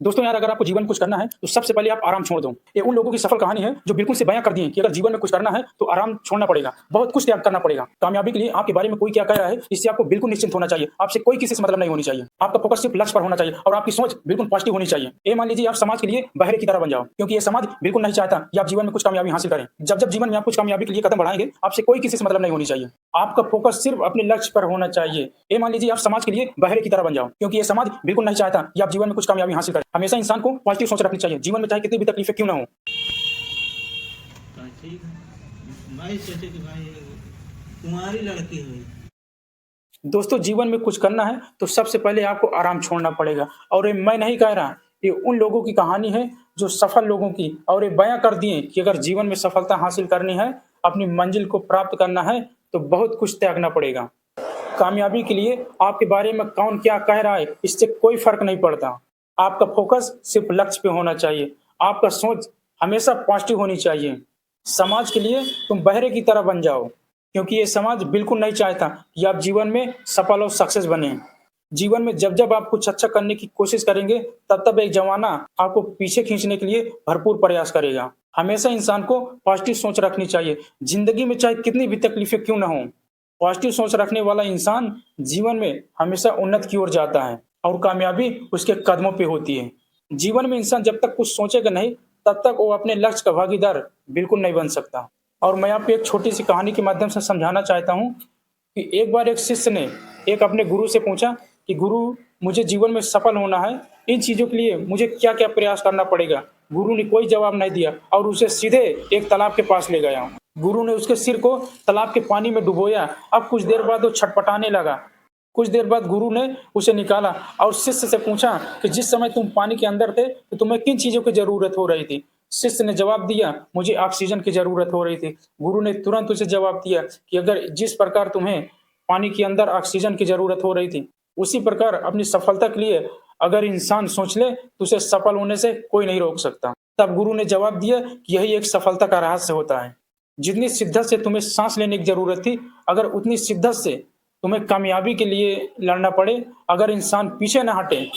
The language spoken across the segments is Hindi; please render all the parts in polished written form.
दोस्तों यार, अगर आपको जीवन में कुछ करना है तो सबसे पहले आप आराम छोड़ दो। ये उन लोगों की सफल कहानी है जो बिल्कुल से बयां कर दी है कि अगर जीवन में कुछ करना है तो आराम छोड़ना पड़ेगा, बहुत कुछ त्याग करना पड़ेगा। कामयाबी के लिए आपके बारे में कोई क्या कह रहा है इससे आपको बिल्कुल निश्चिंत होना चाहिए। आपसे कोई किसी से मतलब नहीं होनी चाहिए। आपका फोकस सिर्फ लक्ष्य पर होना चाहिए और आपकी सोच बिल्कुल पॉजिटिव होनी चाहिए। ये मान लीजिए आप समाज के लिए बहरे की तरह बन जाओ, क्योंकि ये समाज बिल्कुल नहीं चाहता कि आप जीवन में कुछ कामयाबी हासिल करें। जब जब जीवन में आप कुछ कामयाबी के लिए कदम बढ़ाएंगे, आपसे कोई किसी से मतलब नहीं होनी चाहिए। आपका फोकस सिर्फ अपने लक्ष्य पर होना चाहिए। ये मान लीजिए आप समाज के लिए बहरे की तरह बन जाओ, क्योंकि ये समाज बिल्कुल नहीं चाहता कि आप जीवन में कुछ कामयाबी हासिल करें। हमेशा इंसान को पॉजिटिव सोच रखनी चाहिए, जीवन में चाहे कितनी भी तकलीफें क्यों ना हो। ठीक है। भाई सोचे कि भाई तुम्हारी लड़की हुई। दोस्तों, जीवन में कुछ करना है तो सबसे पहले आपको आराम छोड़ना पड़ेगा। और ये मैं नहीं कह रहा, ये उन लोगों की कहानी है जो सफल लोगों की, और ये बयां कर दिए कि अगर जीवन में सफलता हासिल करनी है, अपनी मंजिल को प्राप्त करना है तो बहुत कुछ त्यागना पड़ेगा। कामयाबी के लिए आपके बारे में कौन क्या कह रहा है इससे कोई फर्क नहीं पड़ता। आपका फोकस सिर्फ लक्ष्य पे होना चाहिए। आपका सोच हमेशा पॉजिटिव होनी चाहिए। समाज के लिए तुम बहरे की तरह बन जाओ, क्योंकि ये समाज बिल्कुल नहीं चाहता कि आप जीवन में सफल और सक्सेस बने। जीवन में जब जब आप कुछ अच्छा करने की कोशिश करेंगे, तब तब एक जमाना आपको पीछे खींचने के लिए भरपूर प्रयास करेगा। हमेशा इंसान को पॉजिटिव सोच रखनी चाहिए, जिंदगी में चाहे कितनी भी तकलीफें क्यों ना हो। पॉजिटिव सोच रखने वाला इंसान जीवन में हमेशा उन्नत की ओर जाता है और कामयाबी उसके कदमों पे होती है। जीवन में इंसान जब तक कुछ सोचेगा नहीं, तब तक वो अपने लक्ष्य का भागीदार बिल्कुल नहीं बन सकता। और मैं आपको एक छोटी सी कहानी के माध्यम से समझाना चाहता हूँ कि एक बार एक शिष्य ने एक अपने गुरु से पूछा कि गुरु, मुझे जीवन में सफल होना है, इन चीज़ों के लिए मुझे क्या क्या प्रयास करना पड़ेगा। गुरु ने कोई जवाब नहीं दिया और उसे सीधे एक तालाब के पास ले गया। गुरु ने उसके सिर को तालाब के पानी में डुबोया। अब कुछ देर बाद वो छटपटाने लगा। कुछ देर बाद गुरु ने उसे निकाला और शिष्य से पूछा कि जिस समय तुम पानी के अंदर थे तो तुम्हें किन चीजों की जरूरत हो रही थी। शिष्य ने जवाब दिया, मुझे ऑक्सीजन की जरूरत हो रही थी। गुरु ने तुरंत उसे जवाब दिया कि अगर जिस प्रकार तुम्हें पानी के अंदर ऑक्सीजन की जरूरत हो रही थी, उसी प्रकार अपनी सफलता के लिए अगर इंसान सोच ले तो उसे सफल होने से कोई नहीं रोक सकता। तब गुरु ने जवाब दिया कि यही एक सफलता का रहस्य होता है। जितनी शिद्दत से तुम्हें सांस लेने की जरूरत थी, अगर उतनी शिद्दत से तुम्हें कामयाबी के लिए लड़ना पड़े, अगर इंसान पीछे ना हटे,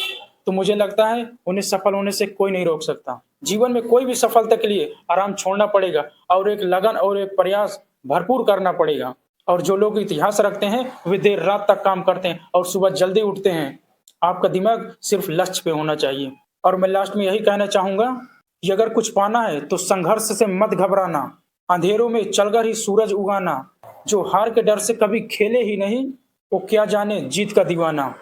तो मुझे लगता है उन्हें सफल होने से कोई नहीं रोक सकता। जीवन में कोई भी सफलता के लिए आराम छोड़ना पड़ेगा और एक लगन और एक प्रयास भरपूर करना पड़ेगा। और जो लोग इतिहास रखते हैं वे देर रात तक काम करते हैं और सुबह जल्दी उठते हैं। आपका दिमाग सिर्फ लक्ष्य पे होना चाहिए। और मैं लास्ट में यही कहना चाहूंगा कि अगर कुछ पाना है तो संघर्ष से मत घबराना, अंधेरों में चलकर ही सूरज उगाना। जो हार के डर से कभी खेले ही नहीं, वो क्या जाने जीत का दीवाना।